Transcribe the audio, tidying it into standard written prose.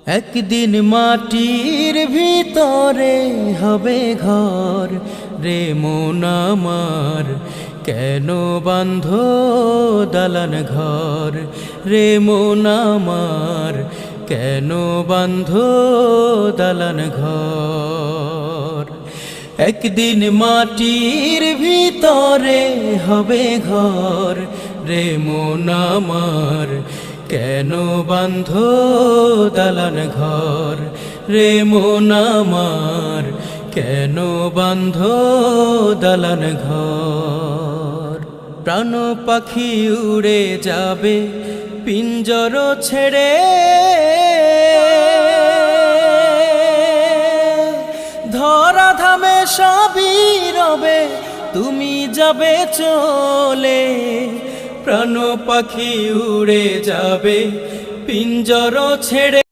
একদিন মাটির ভিতরে হবে ঘর রে মন আমার, কেন বাঁধ দালান ঘর রে মন আমার, কেন বাঁধ দালান ঘর। একদিন মাটির ভিতরে হবে ঘর রে মন আমার, কেন বাঁধ দালান ঘর রে মন আমার, কেন বাঁধ দালান ঘর। প্রাণ পাখি উড়ে যাবে পিঞ্জর ছেড়ে, ধরা ধামে সবই রবে তুমি যাবে চলে। প্রাণ পাখি উড়ে যাবে পিঞ্জর ছেড়ে।